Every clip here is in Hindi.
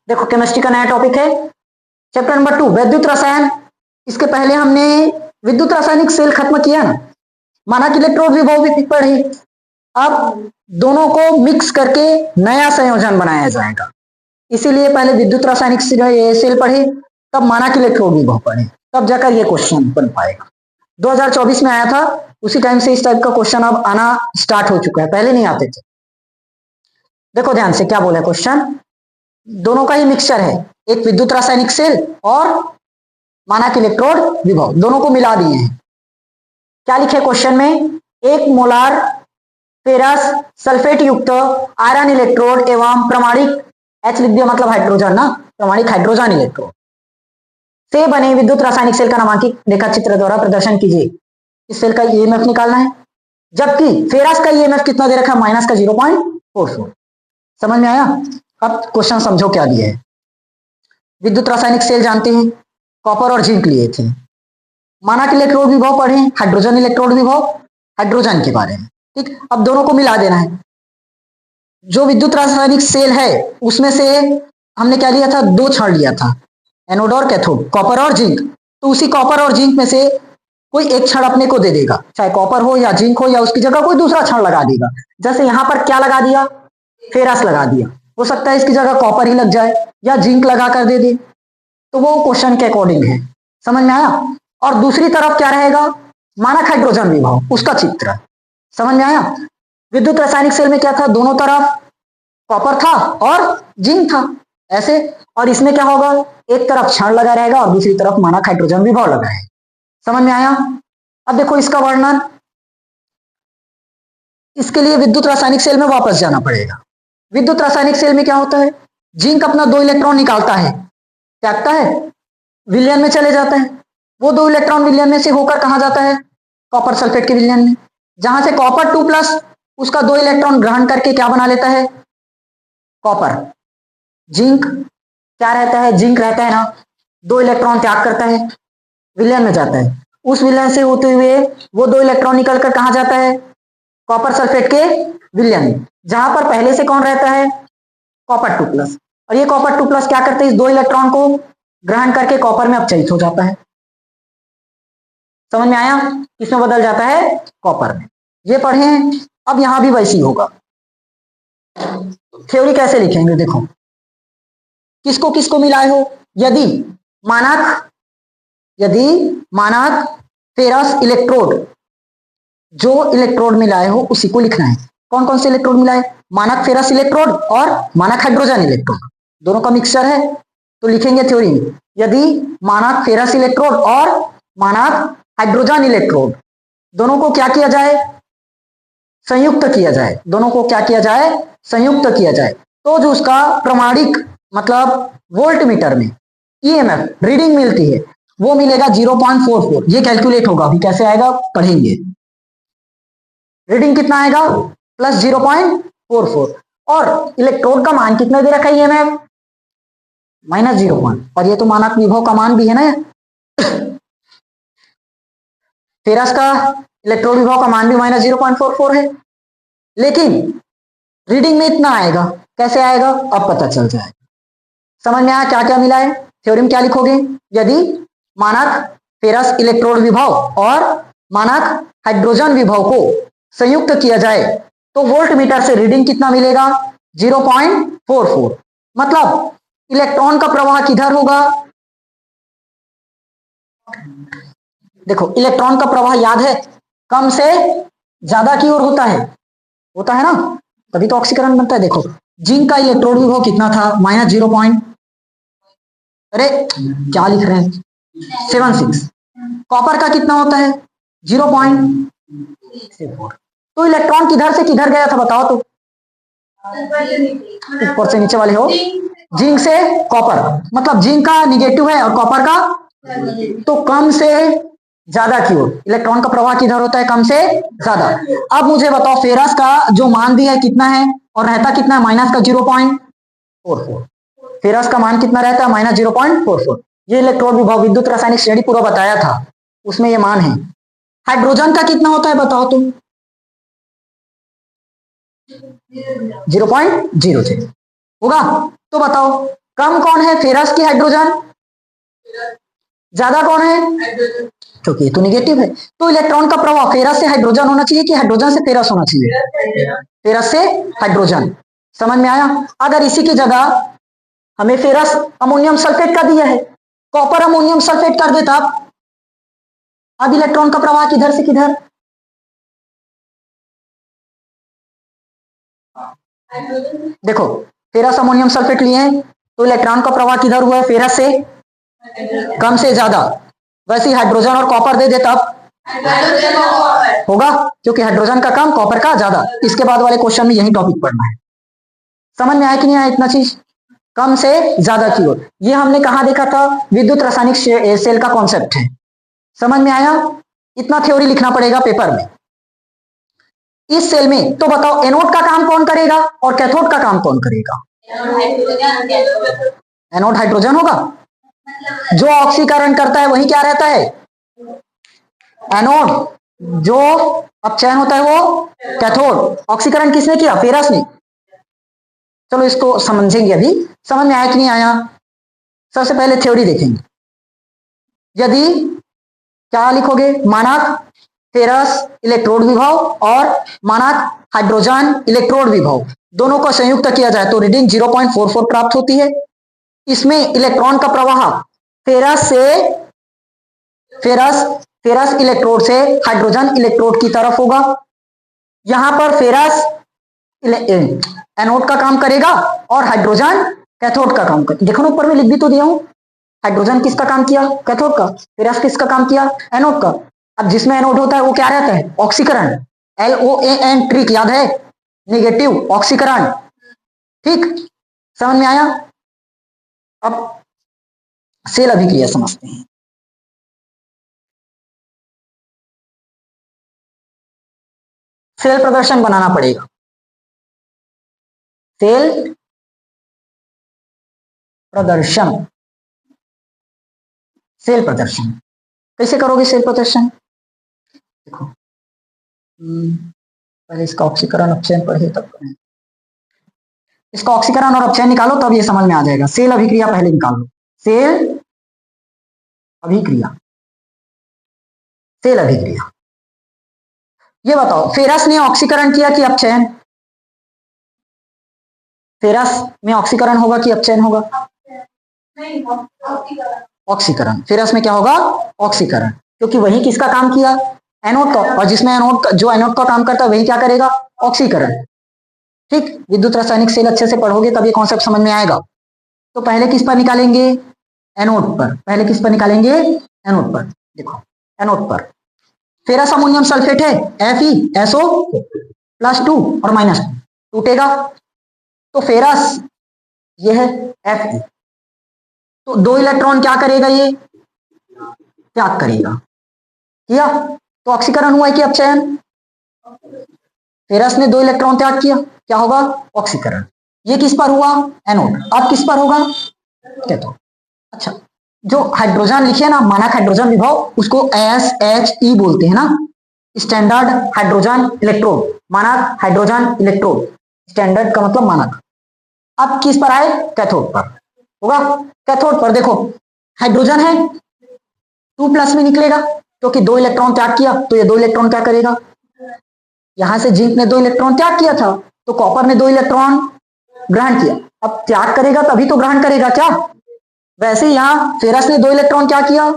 देखो केमिस्ट्री का नया टॉपिक है, चैप्टर नंबर 2 विद्युत रसायन। इसके पहले हमने विद्युत रासायनिक सेल खत्म किया ना, मानक इलेक्ट्रोड विभव भी पढ़ी। अब दोनों को मिक्स करके नया संयोजन बनाया जाएगा, इसीलिए पहले विद्युत रासायनिक सेल पढ़े, तब मानक इलेक्ट्रोड विभव पढ़े, तब जाकर ये क्वेश्चन बन पाएगा। 2024 में आया था, उसी टाइम से इस टाइप का क्वेश्चन अब आना स्टार्ट हो चुका है, पहले नहीं आते थे। देखो ध्यान से क्या बोला क्वेश्चन, दोनों का ही मिक्सचर है, एक विद्युत रासायनिक सेल और मानक इलेक्ट्रोड विभव, दोनों को मिला दिए हैं। क्या लिखे क्वेश्चन में, 1 मोलार फेरस सल्फेट युक्त आयरन इलेक्ट्रोड एवं प्रमाणिक, H लिख दिया मतलब हाइड्रोजन ना, प्रमाणिक हाइड्रोजन इलेक्ट्रोड से बने विद्युत रासायनिक सेल का नामांकित रेखा चित्र द्वारा प्रदर्शन कीजिए। इस सेल का ईएमएफ निकालना है, जबकि फेरस का ईएमएफ कितना दे रखा है, माइनस का 0.44। समझ में आया? अब क्वेश्चन समझो क्या दिया है। विद्युत रासायनिक सेल जानते हैं, कॉपर और जिंक लिए थे। मानक इलेक्ट्रोड विभव पढ़े, हाइड्रोजन इलेक्ट्रोड विभव, हाइड्रोजन के बारे में। ठीक, अब दोनों को मिला देना है। जो विद्युत रासायनिक सेल है उसमें से हमने क्या लिया था, 2 क्षण लिया था, एनोड और कैथोड, कॉपर और जिंक। तो उसी कॉपर और जिंक में से कोई एक क्षण अपने को दे देगा, चाहे कॉपर हो या जिंक हो, या उसकी जगह कोई दूसरा क्षण लगा देगा। जैसे यहां पर क्या लगा दिया, फेरस लगा दिया, हो सकता है इसकी जगह कॉपर ही लग जाए या जिंक लगा कर दे दे, तो वो क्वेश्चन के अकॉर्डिंग है। समझ में आया? और दूसरी तरफ क्या रहेगा, मानक हाइड्रोजन विभव, उसका चित्र। समझ में आया? विद्युत रासायनिक सेल में क्या था, दोनों तरफ कॉपर था और जिंक था ऐसे, और इसमें क्या होगा, एक तरफ क्षण लगा रहेगा और दूसरी तरफ मानक हाइड्रोजन विभव लगा है। समझ में आया? अब देखो इसका वर्णन, इसके लिए विद्युत रासायनिक सेल में वापस जाना पड़ेगा। विद्युत रासायनिक सेल में क्या होता है, जिंक अपना 2 इलेक्ट्रॉन निकालता है, त्यागता है, विलयन में चले जाता है। वो 2 इलेक्ट्रॉन विलयन में से होकर कहां जाता है, कॉपर सल्फेट के विलयन में, जहां से कॉपर 2+ उसका 2 इलेक्ट्रॉन ग्रहण करके क्या बना लेता है, कॉपर। जिंक क्या रहता है, जिंक रहता है ना, 2 इलेक्ट्रॉन त्याग करता है, विलयन में जाता है। उस विलयन से होते हुए वो 2 इलेक्ट्रॉन निकलकर कहां जाता है, कॉपर सल्फेट के विलयन में, जहां पर पहले से कौन रहता है, कॉपर 2+। और ये कॉपर 2+ क्या करते हैं, इस 2 इलेक्ट्रॉन को ग्रहण करके कॉपर में अपचयित हो जाता है। समझ में आया? किसमें बदल जाता है, कॉपर में। ये पढ़े हैं। अब यहां भी वैसी होगा। थ्योरी कैसे लिखेंगे, देखो किसको किसको मिलाए हो, यदि मानक फेरस इलेक्ट्रोड, जो इलेक्ट्रोड मिलाए हो उसी को लिखना है। कौन कौन से इलेक्ट्रोड मिलाए, मानक फेरस इलेक्ट्रोड और मानक हाइड्रोजन इलेक्ट्रोड, दोनों का मिक्सचर है। तो लिखेंगे थ्योरी में, यदि मानक फेरस इलेक्ट्रोड और मानक हाइड्रोजन इलेक्ट्रोड दोनों को क्या किया जाए, संयुक्त किया जाए, दोनों को क्या किया जाए, संयुक्त किया जाए, तो जो उसका प्रमाणिक मतलब वोल्ट मीटर में ईएमएफ रीडिंग मिलती है वो मिलेगा 0.44। ये कैलकुलेट होगा, अभी कैसे आएगा पढ़ेंगे। रीडिंग कितना आएगा, +0.44, और इलेक्ट्रोड का मान कितना दे रखा है ईएमएफ, -0. और ये तो मानक विभव का मान भी है ना, फेरस का इलेक्ट्रोड विभव का मान भी -0.44 है, लेकिन रीडिंग में इतना आएगा, कैसे आएगा अब पता चल जाएगा। समझ में आया क्या क्या मिला है? थ्योरी में क्या लिखोगे, यदि मानक फेरस इलेक्ट्रोड विभव और मानक हाइड्रोजन विभव को संयुक्त किया जाए तो वोल्ट मीटर से रीडिंग कितना मिलेगा, 0.44। मतलब इलेक्ट्रॉन का प्रवाह किधर होगा, देखो इलेक्ट्रॉन का प्रवाह याद है कम से ज्यादा की ओर होता है ना, तभी तो ऑक्सीकरण बनता है। देखो जिंक का इलेक्ट्रोड विभव कितना था, -0. अरे क्या लिख रहे हैं, 76। कॉपर का कितना होता है, 0.64। तो इलेक्ट्रॉन किधर से किधर गया था बताओ तो, ऊपर से नीचे वाले हो, जिंक से कॉपर, मतलब जिंक का निगेटिव है और कॉपर का, तो कम से ज्यादा की ओर इलेक्ट्रॉन का प्रवाह किधर होता है, कम से ज्यादा। अब मुझे बताओ फेरस का जो मान दिया है कितना है और रहता कितना है, माइनस का 0.44। फेरस का मान कितना रहता है, -0.44। ये इलेक्ट्रोड विभव विद्युत रासायनिक श्रेणी पूरा बताया था, उसमें ये मान है। हाइड्रोजन का कितना होता है बताओ तुम, 0.00 होगा। तो बताओ कम कौन है, फेरस की हाइड्रोजन? ज्यादा कौन है? क्योंकि ये तो निगेटिव है। तो इलेक्ट्रॉन का प्रवाह फेरस से हाइड्रोजन होना चाहिए कि हाइड्रोजन से फेरस होना चाहिए? फेरस से हाइड्रोजन। समझ में आया? अगर इसी की जगह हमें फेरस अमोनियम सल्फेट का दिया है, कॉपर अमोनियम सल्फेट कर देता, अब इलेक्ट्रॉन का प्रवाह किधर से किधर? देखो फेरस अमोनियम सल्फेट लिए हैं तो इलेक्ट्रॉन का प्रवाह किधर हुआ है? फेरस से कम से ज्यादा। वैसे हाइड्रोजन और कॉपर दे देता होगा, क्योंकि हाइड्रोजन का कम, कॉपर का ज्यादा। इसके बाद वाले क्वेश्चन में यही टॉपिक पढ़ना है। समझ में आया कि नहीं आया इतना चीज? कम से ज्यादा की ओर। ये हमने कहा देखा था? विद्युत रासायनिक सेल का कॉन्सेप्ट है। समझ में आया? इतना थ्योरी लिखना पड़ेगा पेपर में इस सेल में। तो बताओ एनोड का काम कौन करेगा और कैथोड का काम कौन करेगा? एनोड हाइड्रोजन होगा। जो ऑक्सीकरण करता है वही क्या रहता है? एनोड। जो अपचयन होता है वो कैथोड। ऑक्सीकरण किसने किया? फेरस ने। चलो इसको समझेंगे अभी। समझ में आया कि नहीं आया? सबसे पहले थ्योरी देखेंगे। यदि क्या लिखोगे? मानक फेरस इलेक्ट्रोड विभव और मानक हाइड्रोजन इलेक्ट्रोड विभव दोनों को संयुक्त किया जाए तो रीडिंग 0.44 प्राप्त होती है। इसमें इलेक्ट्रॉन का प्रवाह फेरस इलेक्ट्रोड से हाइड्रोजन इलेक्ट्रोड की तरफ होगा। यहां पर फेरस एनोड का काम करेगा और हाइड्रोजन कैथोड का काम करेगा। देखो ऊपर में लिख भी तो दिया हूं। हाइड्रोजन किसका काम किया? कैथोड का। फेरस किसका काम किया? एनोड का। अब जिसमें एनोड होता है वो क्या रहता है? ऑक्सीकरण। LOAN ट्रिक याद है? नेगेटिव ऑक्सीकरण। ठीक, समझ में आया? अब सेल अभिक्रिया समझते हैं। सेल प्रदर्शन बनाना पड़ेगा। सेल प्रदर्शन। सेल प्रदर्शन कैसे करोगे? सेल प्रदर्शन देखो, पहले इसका ऑक्सीकरण अपचयन पढ़े तब करें। इसका ऑक्सीकरण और अपचयन निकालो तब ये समझ में आ जाएगा। सेल अभिक्रिया पहले निकाल लो। सेल अभिक्रिया। सेल अभिक्रिया ये बताओ फेरस ने ऑक्सीकरण किया कि अपचयन? फेरस में ऑक्सीकरण होगा कि अपचयन होगा? ऑक्सीकरण। फेरस में क्या होगा? ऑक्सीकरण। क्योंकि वही किसका काम किया? एनोड का। और जिसमें एनोड का, जो एनोड का काम करता है वही क्या करेगा? ऑक्सीकरण। ठीक, विद्युत रासायनिक सेल अच्छे से पढ़ोगे तब ये कॉन्सेप्ट समझ में आएगा। तो पहले किस पर निकालेंगे? एनोड पर। पहले किस पर निकालेंगे? एनोड पर। देखो एनोड पर फेरस अमोनियम सल्फेट है FeSO +2 और -2 टूटेगा तो फेरस ये है Fe। तो 2 इलेक्ट्रॉन क्या करेगा? ये त्याग करेगा। किया तो ऑक्सीकरण हुआ है कि अपचयन? फेरस ने 2 इलेक्ट्रॉन त्याग किया, क्या होगा? ऑक्सीकरण। ये किस पर हुआ? एनोड। अब किस पर होगा? कैथोड। अच्छा, जो हाइड्रोजन लिखे ना मानक हाइड्रोजन विभव, उसको SHE बोलते हैं ना, स्टैंडर्ड हाइड्रोजन इलेक्ट्रोड। मानक हाइड्रोजन इलेक्ट्रोड। स्टैंडर्ड का मतलब मानक। अब किस पर आए? कैथोड पर होगा। कैथोड पर देखो हाइड्रोजन है 2+ में निकलेगा क्योंकि 2 इलेक्ट्रॉन त्याग किया तो ये 2 इलेक्ट्रॉन क्या करेगा? यहां से जिंक ने 2 इलेक्ट्रॉन त्याग किया था तो कॉपर ने 2 इलेक्ट्रॉन ग्रहण किया। अब त्याग करेगा तभी तो ग्रहण करेगा क्या? वैसे यहां फेरस ने 2 इलेक्ट्रॉन क्या किया?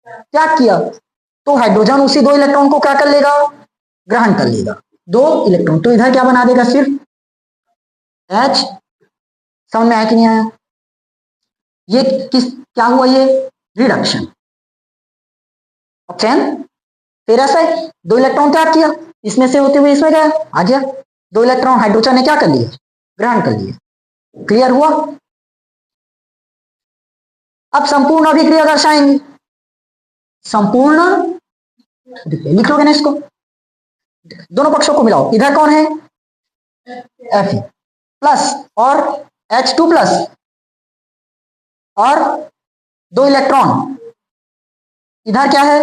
त्याग किया। तो हाइड्रोजन उसी 2 इलेक्ट्रॉन को क्या कर लेगा? ग्रहण कर लेगा। 2 इलेक्ट्रॉन। तो इधर क्या बना देगा? सिर्फ H। समझ में आया कि नहीं आया? ये क्या हुआ? ये रिडक्शन। अपचयन। फेरस है 2 इलेक्ट्रॉन त्याग किया, इसमें से होते हुए इसमें गया, आ गया। 2 इलेक्ट्रॉन हाइड्रोजन ने क्या कर लिया? ग्रहण कर लिया। क्लियर हुआ? अब संपूर्ण अभिक्रिया दर्शाएंगे। संपूर्ण लिख लोगे ना इसको? दोनों पक्षों को मिलाओ। इधर कौन है? Fe प्लस और H2+ और 2 इलेक्ट्रॉन। इधर क्या है?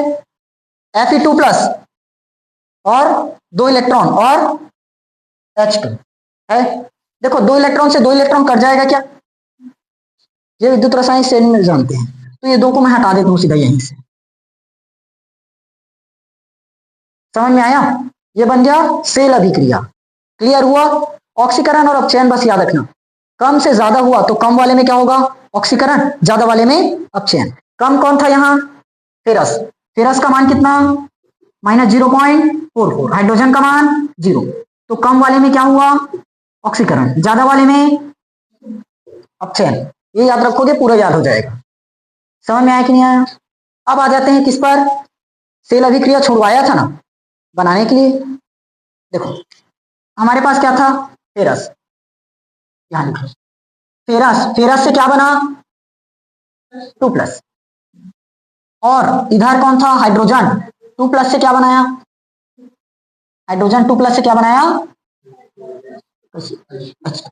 Fe2+ और 2 इलेक्ट्रॉन और H2 है। देखो 2 इलेक्ट्रॉन से 2 इलेक्ट्रॉन कट जाएगा क्या? ये विद्युत रासायनिक सेल में जानते हैं, तो ये दो को मैं हटा देता हूँ सीधा यहीं से। समझ में आया? ये बन गया सेल अभिक्रिया। क्लियर हुआ? ऑक्सीकरण और अपचयन बस याद रखना, कम से ज्यादा हुआ तो कम वाले में क्या होगा? ऑक्सीकरण, ज्यादा वाले में अपचयन। कम कौन था यहाँ? फेरस। फेरस का मान कितना? -0.44। हाइड्रोजन का मान 0, तो कम वाले में क्या हुआ? ऑक्सीकरण, ज्यादा वाले में अपचयन। ये याद रखोगे, पूरा याद हो जाएगा। समझ में आया कि नहीं आया? अब आ जाते हैं किस पर? सेल अभिक्रिया छुड़वाया था ना बनाने के लिए। देखो हमारे पास क्या था? फेरस, यहां लिखो फेरस। फेरस से क्या बना? 2+। और इधर कौन था? हाइड्रोजन। 2+ से क्या बनाया? हाइड्रोजन 2+ से क्या बनाया? अच्छा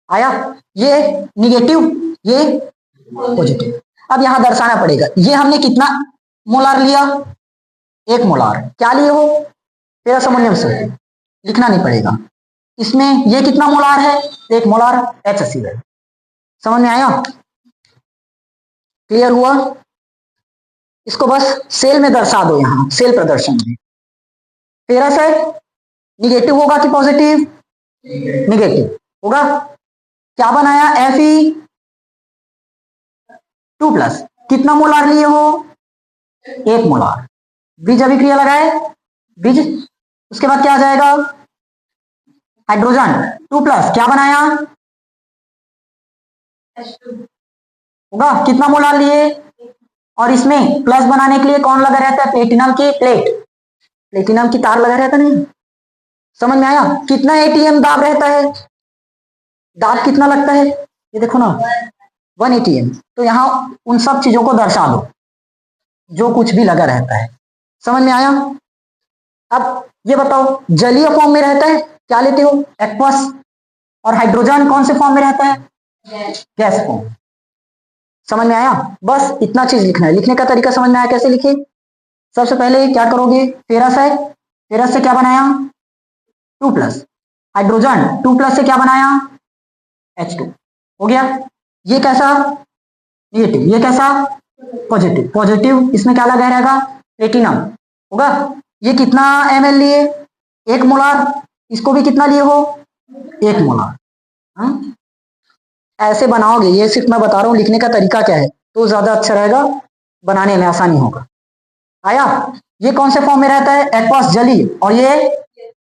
आया? ये निगेटिव, ये पॉजिटिव। अब यहां दर्शाना पड़ेगा, ये हमने कितना मोलार लिया? 1 मोलार। क्या लिए हो? फेरस अमोनियम से लिखना नहीं पड़ेगा। इसमें ये कितना मोलार है? 1 मोलार HCl है। समझ में आया? क्लियर हुआ? इसको बस सेल में दर्शा दो, यहां सेल प्रदर्शन में। फेरस है, निगेटिव होगा कि पॉजिटिव? निगेटिव होगा। क्या बनाया? Fe2+। कितना मोलार लिए हो? 1 मोलार। बीज अभिक्रिया लगाए, बीज। उसके बाद क्या आ जाएगा? हाइड्रोजन 2+, क्या बनाया? होगा। कितना मोलार लिए? और इसमें प्लस बनाने के लिए कौन लगा रहता है? प्लेटिनम की प्लेट, प्लेटिनम की तार लगा रहता नहीं। समझ में आया? कितना ATM दाब रहता है? दाब कितना लगता है? ये देखो ना, 1 ATM। तो यहां उन सब चीजों को दर्शा दो जो कुछ भी लगा रहता है। समझ में आया? अब ये बताओ, जलीय फॉर्म में रहता है, क्या लेते हो? एक्वस। और हाइड्रोजन कौन से फॉर्म में रहता है? Gas form. समझ में आया? बस इतना चीज लिखना है। लिखने का तरीका समझ में आया कैसे लिखे? सबसे पहले क्या करोगे? फेरस है, फेरस से क्या बनाया? 2+। हाइड्रोजन 2+ से क्या बनाया? H2। हो गया। ये कैसा? नेगेटिव। ये कैसा? पॉजिटिव। पॉजिटिव, इसमें क्या लगा रहेगा? प्लेटिनम होगा। ये कितना ml लिए? 1 मोलार। इसको भी कितना लिए हो? 1 मोलार। हाँ? ऐसे बनाओगे, ये सिर्फ मैं बता रहा हूं लिखने का तरीका क्या है, तो ज्यादा अच्छा रहेगा, बनाने में आसानी होगा। आया? ये कौन से फॉर्म में रहता है? एक्वस, जली। और ये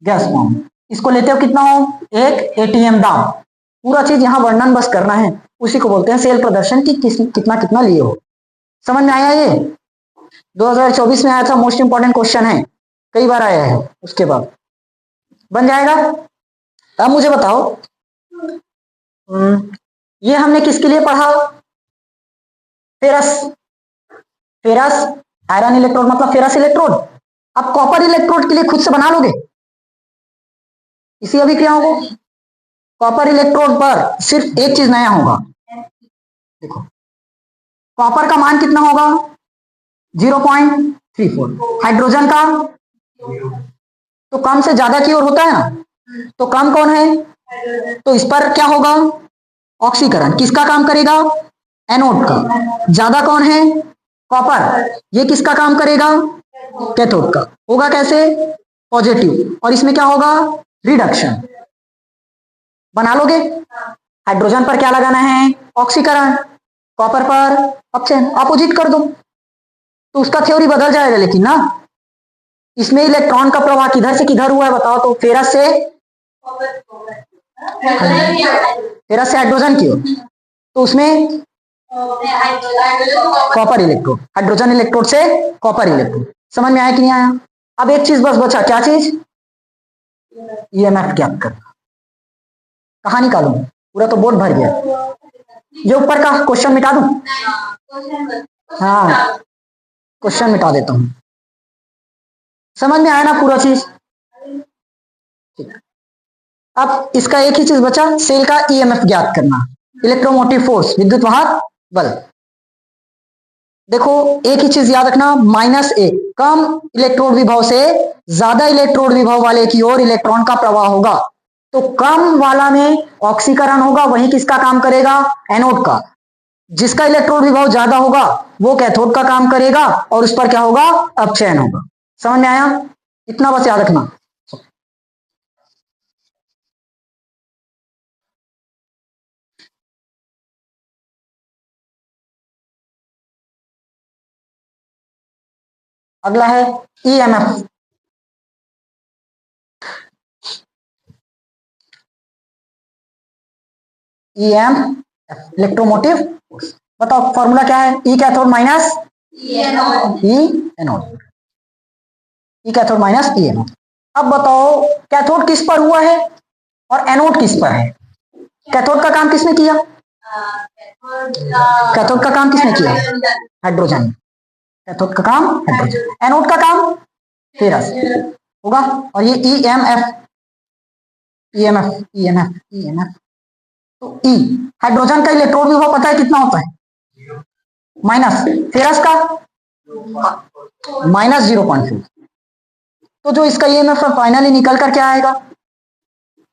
गैस फॉर्म। इसको लेते हो कितना हो? 1 ATM दाब। पूरा चीज यहाँ वर्णन बस करना है, उसी को बोलते हैं सेल प्रदर्शन की कितना कितना लिए हो। समझ में आया? ये 2024 में आया था, मोस्ट इंपॉर्टेंट क्वेश्चन है, कई बार आया है। उसके बाद बन जाएगा। अब मुझे बताओ, ये हमने किसके लिए पढ़ा? फेरस। फेरस आयरन इलेक्ट्रोड मतलब फेरस इलेक्ट्रोड। अब कॉपर इलेक्ट्रोड के लिए खुद से बना लोगे इसी अभिक्रियाओं को। कॉपर इलेक्ट्रोड पर सिर्फ एक चीज नया होगा। देखो कॉपर का मान कितना होगा? 0.34। हाइड्रोजन का तो कम से ज्यादा की ओर होता है ना, तो कम कौन है? तो इस पर क्या होगा? ऑक्सीकरण। किसका काम करेगा? एनोड का। ज्यादा कौन है? कॉपर। ये किसका काम करेगा? कैथोड का। होगा कैसे? पॉजिटिव। और इसमें क्या होगा? रिडक्शन। बना लोगे। हाइड्रोजन पर क्या लगाना है? ऑक्सीकरण। कॉपर पर अपचयन। अपोजिट कर दो तो उसका थ्योरी बदल जाएगा, लेकिन ना इसमें इलेक्ट्रॉन का प्रवाह किधर से किधर हुआ है बताओ तो? फेरस से हाइड्रोजन की ओर, तो उसमें कॉपर इलेक्ट्रोड, हाइड्रोजन इलेक्ट्रोड से कॉपर इलेक्ट्रोड। समझ में आया कि नहीं आया? अब एक चीज बस बचा, क्या चीज? EMF ज्ञात करना। कहां निकालूं? पूरा तो बोर्ड भर गया। ये ऊपर का क्वेश्चन मिटा दूं? हाँ क्वेश्चन मिटा देता हूं। समझ में आया ना पूरा चीज? ठीक। अब इसका एक ही चीज बचा, सेल का EMF ज्ञात करना, इलेक्ट्रोमोटिव फोर्स, विद्युत वाहक बल। देखो एक ही चीज याद रखना, -1 कम इलेक्ट्रोड विभव से ज्यादा इलेक्ट्रोड विभव वाले की ओर इलेक्ट्रॉन का प्रवाह होगा, तो कम वाला में ऑक्सीकरण होगा, वही किसका काम करेगा? एनोड का। जिसका इलेक्ट्रॉन विभव ज्यादा होगा वो कैथोड का काम करेगा और उस पर क्या होगा, अपचयन होगा। समझ में आया? इतना बस याद रखना। अगला है ईएमएफ। EMF electromotive force. बताओ फॉर्मूला क्या है? ई कैथोड माइनस ई एनोड। ई कैथोड माइनस ई एनोड। अब बताओ कैथोड किस पर हुआ है और एनोड किस पर है? कैथोड का काम किसने किया? कैथोड का काम किसने किया? हाइड्रोजन। कैथोड का काम हाइड्रोजन। एनोड का काम फेरस होगा। और ये ईएमएफ ईएमएफ ईएमएफ ईएमएफ तो ई हाइड्रोजन का इलेक्ट्रॉन विभव पता है कितना होता है? माइनस। फेरस का माइनस 0.4। तो जो इसका ईएमएफ फाइनली निकल कर क्या आएगा?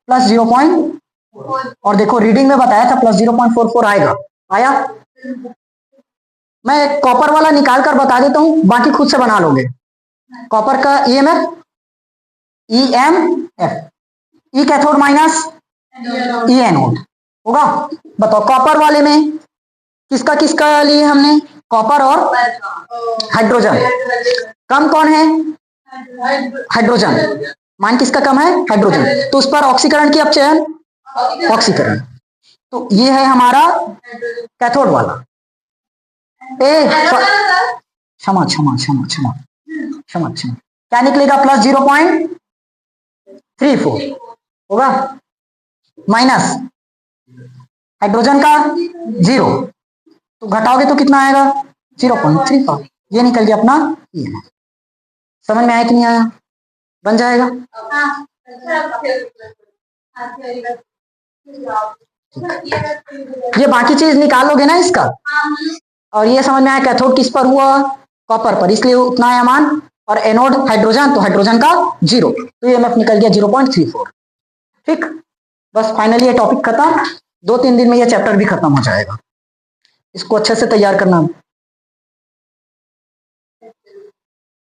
प्लस 0. और देखो रीडिंग में बताया था प्लस 0.44 आएगा। आया? मैं कॉपर वाला निकाल कर बता देता हूं, बाकी खुद से बना लोगे। कॉपर का EMF EMF E cathode minus E anode होगा। बताओ कॉपर वाले में किसका लिए हमने? कॉपर और हाइड्रोजन। कम कौन है? हाइड्रोजन। मान किसका कम है? हाइड्रोजन। तो उस पर ऑक्सीकरण की अपचयन ऑक्सीकरण। तो ये है हमारा कैथोड वाला। क्षमा क्षमा क्षमा क्षमा क्षमा क्षमा क्या निकलेगा? प्लस 0.34 होगा माइनस हाइड्रोजन का 0। तो घटाओगे तो कितना आएगा? 0.35। ये निकल गया अपना ईएमएफ। समझ में आया कि नहीं आया? बन जाएगा। ये बाकी चीज निकालोगे ना इसका। और ये समझ में आया कैथोड किस पर हुआ? कॉपर पर, इसलिए उतना आया मान। और एनोड हाइड्रोजन, तो हाइड्रोजन का 0, तो ईएमएफ निकल गया 0.34। ठीक, बस फाइनली ये टॉपिक खत्म। 2-3 दिन में ये चैप्टर भी खत्म हो जाएगा। इसको अच्छे से तैयार करना।